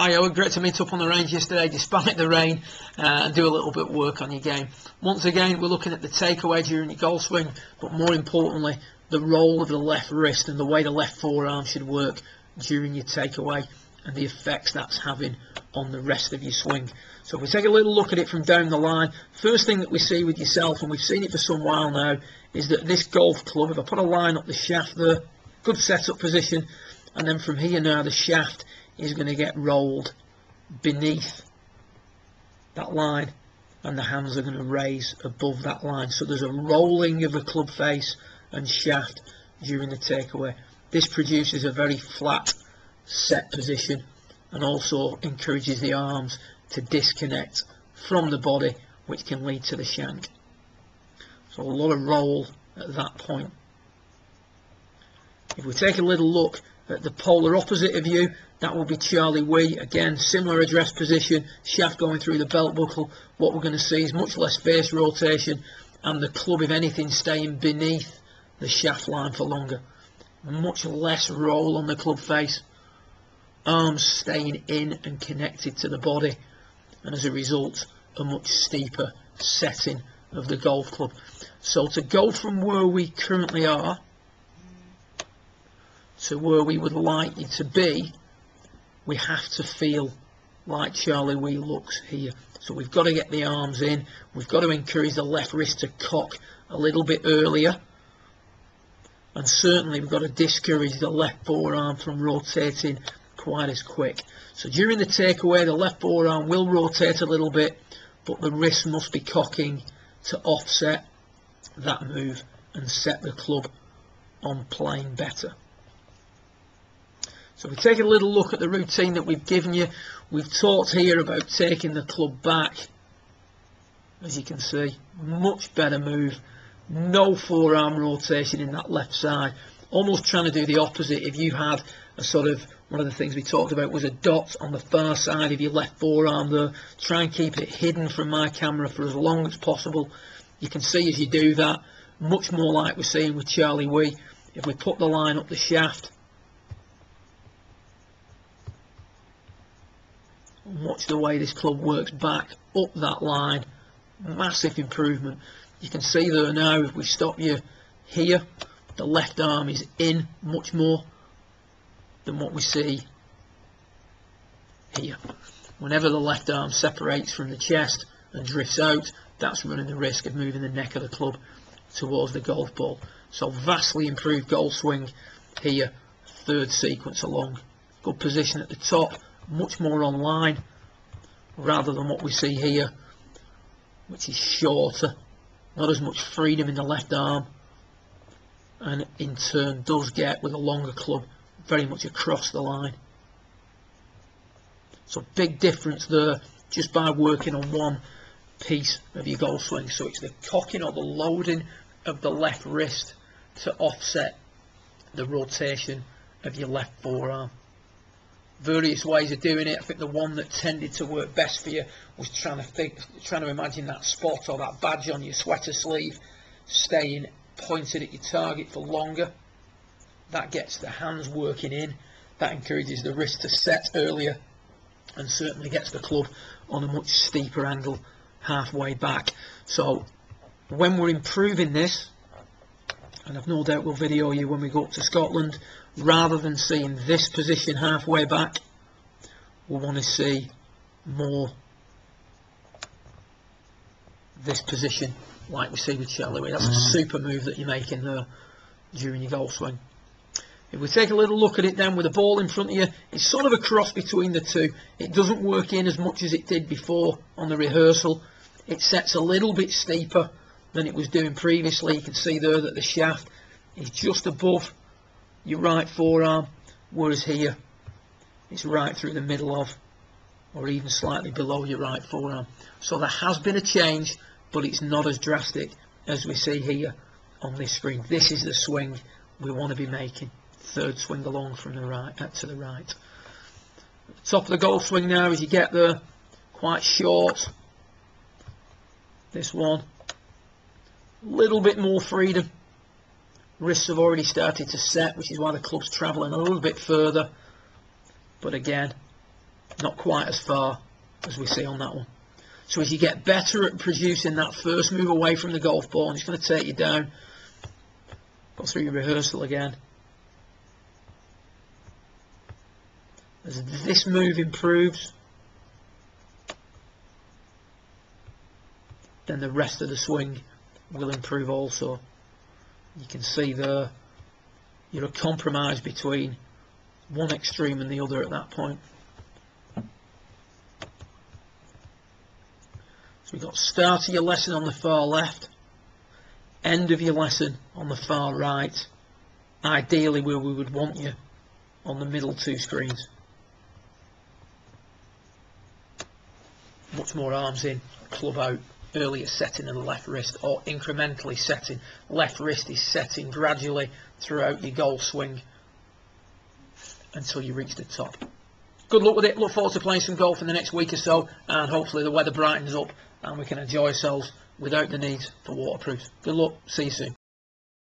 Hi, Owen. Great to meet up on the range yesterday despite the rain and do a little bit of work on your game. Once again, we're looking at the takeaway during your golf swing, but more importantly, the role of the left wrist and the way the left forearm should work during your takeaway and the effects that's having on the rest of your swing. So if we take a little look at it from down the line, first thing that we see with yourself, and we've seen it for some while now, is that this golf club, if I put a line up the shaft there, good setup position, and then from here now the shaft is going to get rolled beneath that line and the hands are going to raise above that line. So there's a rolling of the club face and shaft during the takeaway. This produces a very flat set position and also encourages the arms to disconnect from the body, which can lead to the shank. So a lot of roll at that point. If we take a little look at the polar opposite of you, that will be Charlie Wee. Again, similar address position, shaft going through the belt buckle. What we're going to see is much less face rotation and the club, if anything, staying beneath the shaft line for longer. Much less roll on the club face. Arms staying in and connected to the body, and as a result, a much steeper setting of the golf club. So to go from where we currently are to where we would like you to be, we have to feel like Charlie Wee looks here. So we've got to get the arms in, we've got to encourage the left wrist to cock a little bit earlier, and certainly we've got to discourage the left forearm from rotating quite as quick. So during the takeaway, the left forearm will rotate a little bit, but the wrist must be cocking to offset that move and set the club on playing better. So we take a little look at the routine that we've given you. We've talked here about taking the club back. As you can see, much better move. No forearm rotation in that left side. Almost trying to do the opposite. If you had a sort of, one of the things we talked about was a dot on the far side of your left forearm there. Try and keep it hidden from my camera for as long as possible. You can see as you do that, much more like we're seeing with Charlie Wee. If we put the line up the shaft, watch the way this club works back up that line. Massive improvement. You can see there now, if we stop you here, the left arm is in much more than what we see here. Whenever the left arm separates from the chest and drifts out, that's running the risk of moving the neck of the club towards the golf ball. So vastly improved golf swing here, third sequence along. Good position at the top, much more online rather than what we see here, which is shorter, not as much freedom in the left arm, and in turn does get, with a longer club, very much across the line. So big difference there just by working on one piece of your golf swing. So it's the cocking or the loading of the left wrist to offset the rotation of your left forearm. Various ways of doing it. I think the one that tended to work best for you was trying to imagine that spot or that badge on your sweater sleeve staying pointed at your target for longer. That gets the hands working in, that encourages the wrist to set earlier, and certainly gets the club on a much steeper angle halfway back. So when we're improving this, and I've no doubt we'll video you when we go up to Scotland, rather than seeing this position halfway back, we want to see more this position like we see with Charlie Wee. That's a super move that you're making there during your golf swing. If we take a little look at it then with the ball in front of you, it's sort of a cross between the two. It doesn't work in as much as it did before on the rehearsal. It sets a little bit steeper than it was doing previously. You can see there that the shaft is just above your right forearm, whereas here it's right through the middle of, or even slightly below your right forearm. So there has been a change, but it's not as drastic as we see here on this screen. This is the swing we want to be making. Third swing along from the right to the right. At the top of the golf swing now, as you get there, quite short. This one, a little bit more freedom. Wrists have already started to set, which is why the club's travelling a little bit further. But again, not quite as far as we see on that one. So as you get better at producing that first move away from the golf ball, and it's going to take you down, go through your rehearsal again. As this move improves, then the rest of the swing will improve also. You can see there, you're a compromise between one extreme and the other at that point. So we've got start of your lesson on the far left, end of your lesson on the far right, ideally where we would want you on the middle two screens. Much more arms in, club out, earlier setting of the left wrist, or incrementally setting. Left wrist is setting gradually throughout your golf swing until you reach the top. Good luck with it. Look forward to playing some golf in the next week or so, and hopefully the weather brightens up and we can enjoy ourselves without the need for waterproofs. Good luck. See you soon.